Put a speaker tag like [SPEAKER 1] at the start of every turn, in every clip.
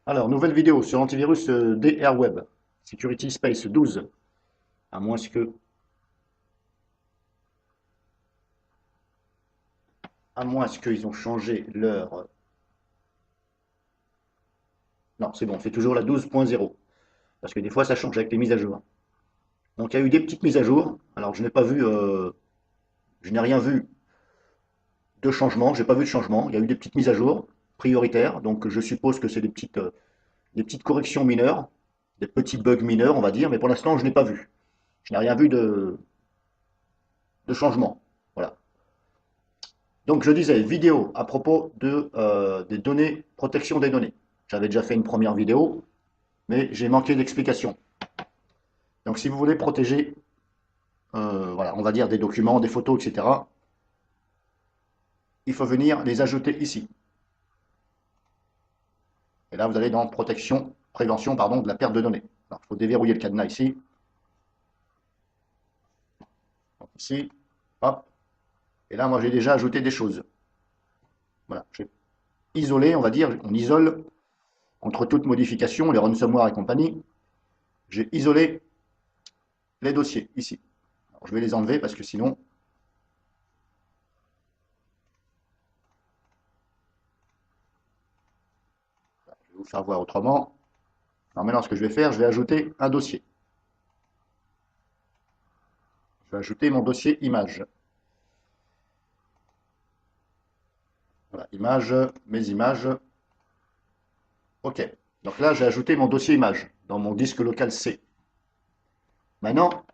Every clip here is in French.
[SPEAKER 1] Alors, nouvelle vidéo sur l'antivirus DRWeb, Security Space 12, à moins que, à moins qu'ils ont changé leur... Non, c'est bon, c'est toujours la 12.0, parce que des fois ça change avec les mises à jour. Donc il y a eu des petites mises à jour, alors je n'ai pas vu, je n'ai rien vu de changement, j'ai pas vu de changement, il y a eu des petites mises à jour prioritaires, donc je suppose que c'est des petites corrections mineures, des petits bugs mineurs on va dire, mais pour l'instant je n'ai pas vu. Je n'ai rien vu de changement. Voilà. Donc je disais, vidéo à propos des données, protection des données. J'avais déjà fait une première vidéo, mais j'ai manqué d'explication. Donc si vous voulez protéger, voilà, on va dire des documents, des photos, etc., il faut venir les ajouter ici. Et là, vous allez dans protection, prévention, pardon, de la perte de données. Alors, il faut déverrouiller le cadenas ici. Donc, ici, hop. Et là, moi, j'ai déjà ajouté des choses. Voilà, j'ai isolé, on va dire, on isole contre toute modification, les ransomware et compagnie. J'ai isolé les dossiers ici. Alors, je vais les enlever parce que sinon, je vais vous faire voir autrement. Alors maintenant, ce que je vais faire, je vais ajouter un dossier. Je vais ajouter mon dossier image. Voilà, image, mes images. OK. Donc là, j'ai ajouté mon dossier image dans mon disque local C. Maintenant,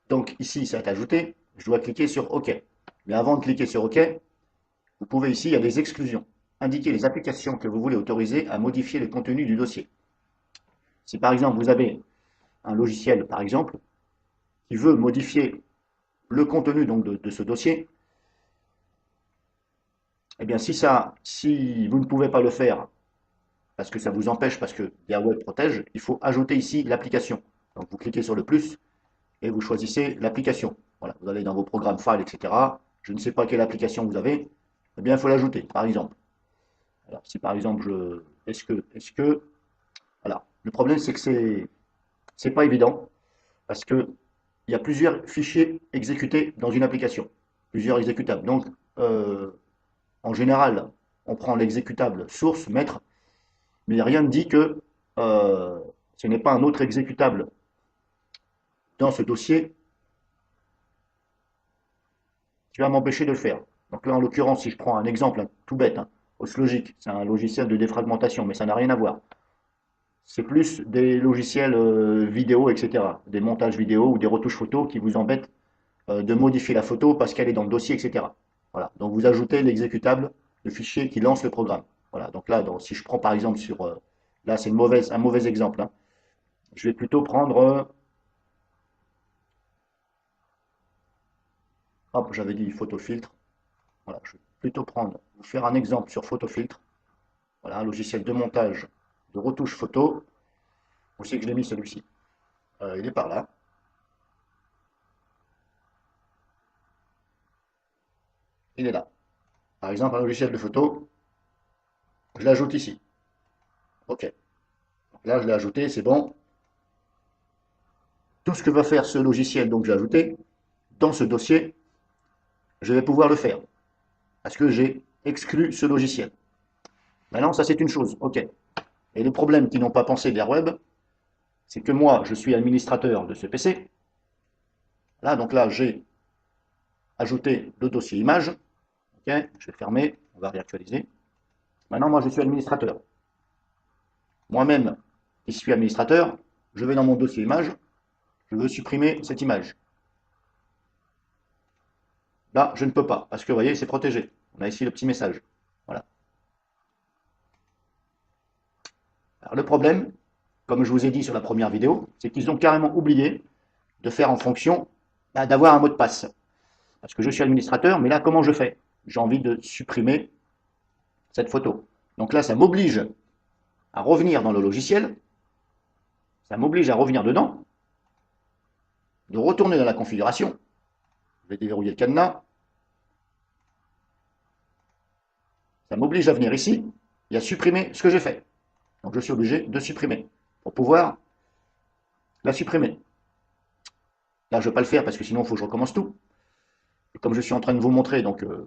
[SPEAKER 1] donc ici, ça est ajouté. Je dois cliquer sur OK. Mais avant de cliquer sur OK, vous pouvez ici, il y a des exclusions. Indiquer les applications que vous voulez autoriser à modifier le contenu du dossier. Si par exemple, vous avez un logiciel, par exemple, qui veut modifier le contenu donc, de ce dossier, eh bien si vous ne pouvez pas le faire parce que ça vous empêche, parce que DRWeb protège, il faut ajouter ici l'application. Donc vous cliquez sur le plus et vous choisissez l'application. Voilà, vous allez dans vos programmes files, etc. Je ne sais pas quelle application vous avez, eh bien il faut l'ajouter, par exemple. Alors si par exemple voilà. Le problème c'est que c'est pas évident parce que il y a plusieurs fichiers exécutés dans une application, plusieurs exécutables. Donc euh, en général, on prend l'exécutable source, maître, mais rien ne dit que euh, ce n'est pas un autre exécutable dans ce dossier qui va m'empêcher de le faire. Donc là, en l'occurrence, si je prends un exemple tout bête, hein, Logic, c'est un logiciel de défragmentation, mais ça n'a rien à voir. C'est plus des logiciels vidéo, etc., des montages vidéo ou des retouches photos qui vous embêtent de modifier la photo parce qu'elle est dans le dossier, etc. Voilà. Donc vous ajoutez l'exécutable, le fichier qui lance le programme. Voilà. Donc là, si je prends par exemple là c'est un mauvais exemple, hein. Je vais plutôt prendre, hop, j'avais dit photofiltre. Voilà, je vais plutôt vous faire un exemple sur photofiltre. Voilà, un logiciel de montage de retouche photo. Où c'est que je l'ai mis celui-ci? Il est par là. Il est là. Par exemple, un logiciel de photo, je l'ajoute ici. OK. Donc là, je l'ai ajouté, c'est bon. Tout ce que va faire ce logiciel, donc j'ai ajouté, dans ce dossier, je vais pouvoir le faire. Parce que j'ai exclu ce logiciel. Maintenant, ça c'est une chose. OK. Et le problème qu'ils n'ont pas pensé d'Airweb, c'est que moi, je suis administrateur de ce PC. Là, donc là, j'ai ajouté le dossier image. OK. Je vais fermer. On va réactualiser. Maintenant, moi, je suis administrateur. Moi-même, qui suis administrateur, je vais dans mon dossier image, je veux supprimer cette image. Là, je ne peux pas, parce que vous voyez, c'est protégé. On a ici le petit message. Voilà. Alors, le problème, comme je vous ai dit sur la première vidéo, c'est qu'ils ont carrément oublié de faire en fonction d'avoir un mot de passe. Parce que je suis administrateur, mais là, comment je fais? J'ai envie de supprimer cette photo. Donc là, ça m'oblige à revenir dans le logiciel, ça m'oblige à revenir dedans, de retourner dans la configuration. Je vais déverrouiller le cadenas. Ça m'oblige à venir ici et à supprimer ce que j'ai fait. Donc je suis obligé de supprimer pour pouvoir la supprimer. Là, je ne vais pas le faire parce que sinon, il faut que je recommence tout. Et comme je suis en train de vous montrer, donc là,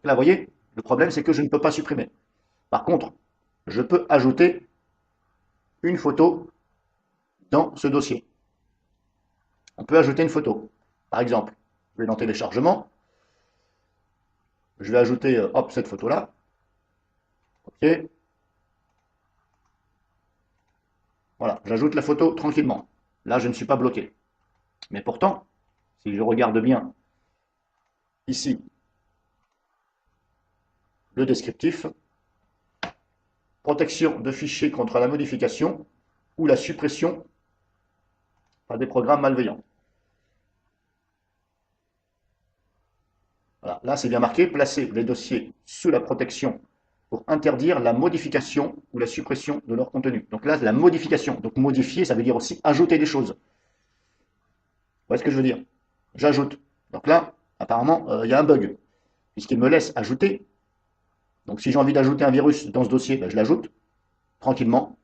[SPEAKER 1] vous voyez, le problème, c'est que je ne peux pas supprimer. Par contre, je peux ajouter une photo dans ce dossier. On peut ajouter une photo. Par exemple, je vais dans téléchargement. Je vais ajouter hop, cette photo-là. OK. Voilà, j'ajoute la photo tranquillement. Là, je ne suis pas bloqué. Mais pourtant, si je regarde bien ici le descriptif, protection de fichiers contre la modification ou la suppression par des programmes malveillants. Voilà, là, c'est bien marqué, placer les dossiers sous la protection pour interdire la modification ou la suppression de leur contenu. Donc là, la modification. Donc modifier, ça veut dire aussi ajouter des choses. Vous voyez ce que je veux dire? J'ajoute. Donc là, apparemment, il y a un bug, puisqu'il me laisse ajouter. Donc si j'ai envie d'ajouter un virus dans ce dossier, ben, je l'ajoute tranquillement.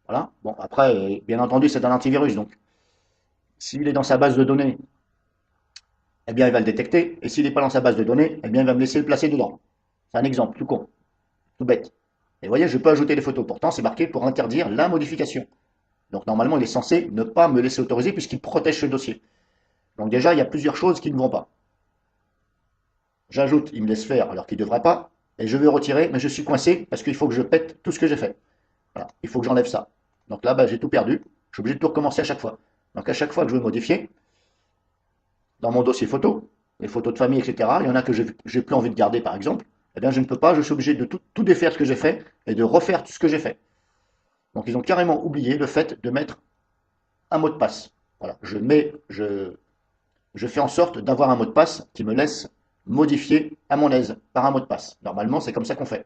[SPEAKER 1] Voilà. Bon, après, bien entendu, c'est un antivirus. Donc s'il est dans sa base de données, eh bien, il va le détecter. Et s'il n'est pas dans sa base de données, eh bien, il va me laisser le placer dedans. C'est un exemple, tout con, tout bête. Et vous voyez, je peux ajouter des photos. Pourtant, c'est marqué pour interdire la modification. Donc normalement, il est censé ne pas me laisser autoriser puisqu'il protège ce dossier. Donc déjà, il y a plusieurs choses qui ne vont pas. J'ajoute, il me laisse faire alors qu'il ne devrait pas. Et je veux retirer, mais je suis coincé parce qu'il faut que je pète tout ce que j'ai fait. Voilà, il faut que j'enlève ça. Donc là, bah, j'ai tout perdu. Je suis obligé de tout recommencer à chaque fois. Donc à chaque fois que je veux modifier, dans mon dossier photo, les photos de famille, etc., il y en a que j'ai plus envie de garder, par exemple, eh bien, je ne peux pas, je suis obligé de tout défaire ce que j'ai fait et de refaire tout ce que j'ai fait. Donc ils ont carrément oublié le fait de mettre un mot de passe. Voilà, je fais en sorte d'avoir un mot de passe qui me laisse modifier à mon aise par un mot de passe. Normalement, c'est comme ça qu'on fait.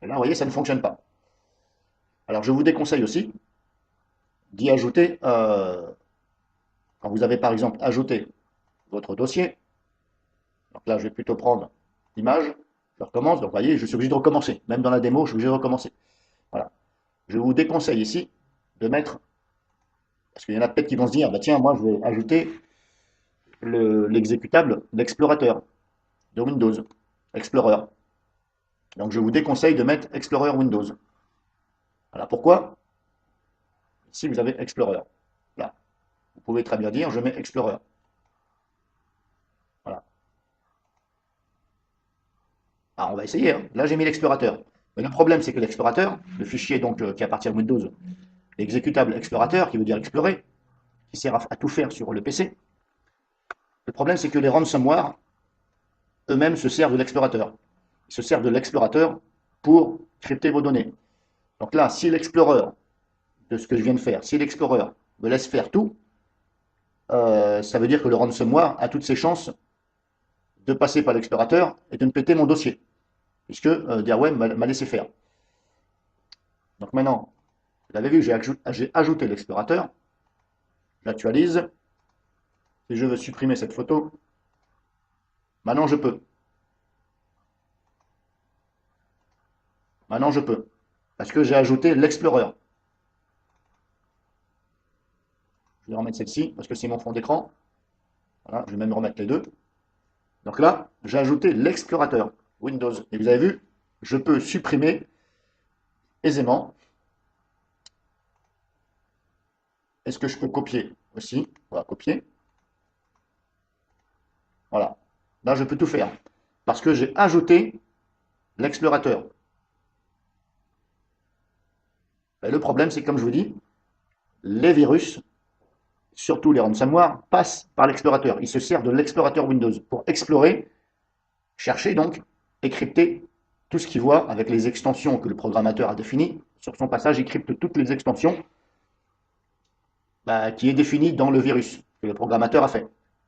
[SPEAKER 1] Et là, vous voyez, ça ne fonctionne pas. Alors, je vous déconseille aussi d'y ajouter, quand vous avez par exemple ajouté votre dossier, donc là, je vais plutôt prendre l'image, je recommence, donc vous voyez, je suis obligé de recommencer. Même dans la démo, je suis obligé de recommencer. Voilà. Je vous déconseille ici de mettre, parce qu'il y en a peut-être qui vont se dire, bah tiens, moi, je vais ajouter l'exécutable d'explorateur de Windows, Explorer. Donc je vous déconseille de mettre Explorer Windows. Voilà pourquoi. Si vous avez Explorer, là, vous pouvez très bien dire je mets Explorer. Voilà. Alors on va essayer. Hein. Là j'ai mis l'explorateur. Mais le problème c'est que l'explorateur, le fichier donc qui appartient à Windows, l'exécutable explorateur, qui veut dire explorer, qui sert à tout faire sur le PC. Le problème c'est que les ransomware eux-mêmes se servent de l'explorateur. Ils se servent de l'explorateur pour crypter vos données. Donc là, si l'Explorer, de ce que je viens de faire, si l'Explorer me laisse faire tout, ça veut dire que le ransomware a toutes ses chances de passer par l'explorateur et de me péter mon dossier, puisque Derwent m'a laissé faire. Donc maintenant, vous l'avez vu, j'ai ajouté l'explorateur, j'actualise, si je veux supprimer cette photo, maintenant je peux. Maintenant je peux, parce que j'ai ajouté l'Explorer. Je vais remettre celle-ci, parce que c'est mon fond d'écran. Voilà, je vais même remettre les deux. Donc là, j'ai ajouté l'explorateur Windows. Et vous avez vu, je peux supprimer aisément. Est-ce que je peux copier aussi? Voilà, copier. Voilà. Là, je peux tout faire. Parce que j'ai ajouté l'explorateur. Et le problème, c'est que comme je vous dis, les virus, surtout les ransomware, passent par l'explorateur. Ils se servent de l'explorateur Windows pour explorer, chercher donc, et crypter tout ce qu'il voit avec les extensions que le programmateur a définies. Sur son passage, il crypte toutes les extensions qui est définies dans le virus que le programmateur a fait.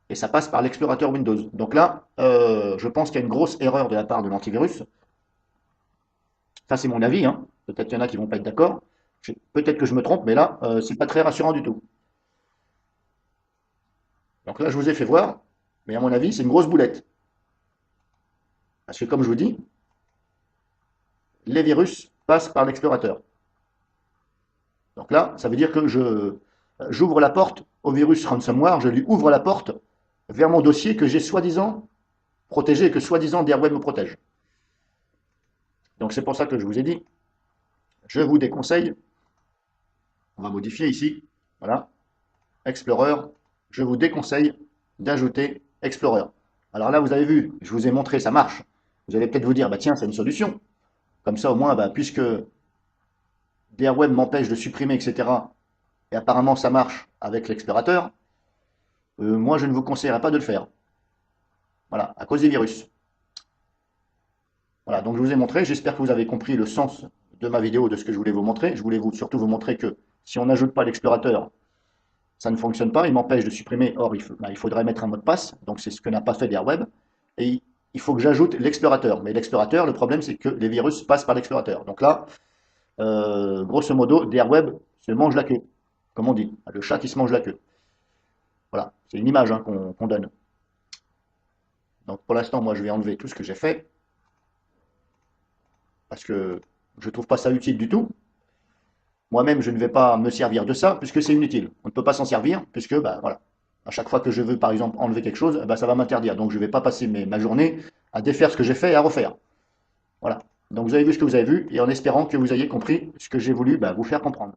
[SPEAKER 1] Et ça passe par l'explorateur Windows. Donc là, je pense qu'il y a une grosse erreur de la part de l'antivirus. Ça, c'est mon avis. Hein. Peut-être qu'il y en a qui ne vont pas être d'accord. Peut-être que je me trompe, mais là, c'est pas très rassurant du tout. Donc là, je vous ai fait voir, mais à mon avis, c'est une grosse boulette. Parce que comme je vous dis, les virus passent par l'explorateur. Donc là, ça veut dire que j'ouvre la porte au virus ransomware, je lui ouvre la porte vers mon dossier que j'ai soi-disant protégé et que soi-disant DRWeb me protège. Donc c'est pour ça que je vous ai dit, je vous déconseille, on va modifier ici, voilà, Explorer, je vous déconseille d'ajouter Explorer. Alors là, vous avez vu, je vous ai montré, ça marche. Vous allez peut-être vous dire, bah tiens, c'est une solution. Comme ça, au moins, bah, puisque DRWeb m'empêche de supprimer, etc., et apparemment ça marche avec l'explorateur, moi je ne vous conseillerais pas de le faire. Voilà, à cause des virus. Voilà, donc je vous ai montré, j'espère que vous avez compris le sens de ma vidéo, de ce que je voulais vous montrer. Je voulais surtout vous montrer que si on n'ajoute pas l'explorateur, ça ne fonctionne pas, il m'empêche de supprimer, or il faudrait mettre un mot de passe, donc c'est ce que n'a pas fait DRWeb, et il faut que j'ajoute l'explorateur. Mais l'explorateur, le problème c'est que les virus passent par l'explorateur. Donc là, grosso modo, DRWeb se mange la queue, comme on dit, le chat qui se mange la queue. Voilà, c'est une image hein, qu'on donne. Donc pour l'instant, moi je vais enlever tout ce que j'ai fait, parce que je ne trouve pas ça utile du tout. Moi-même, je ne vais pas me servir de ça, puisque c'est inutile. On ne peut pas s'en servir, puisque, bah, voilà, à chaque fois que je veux, par exemple, enlever quelque chose, bah, ça va m'interdire. Donc je ne vais pas passer ma journée à défaire ce que j'ai fait et à refaire. Voilà. Donc vous avez vu ce que vous avez vu, et en espérant que vous ayez compris ce que j'ai voulu bah, vous faire comprendre.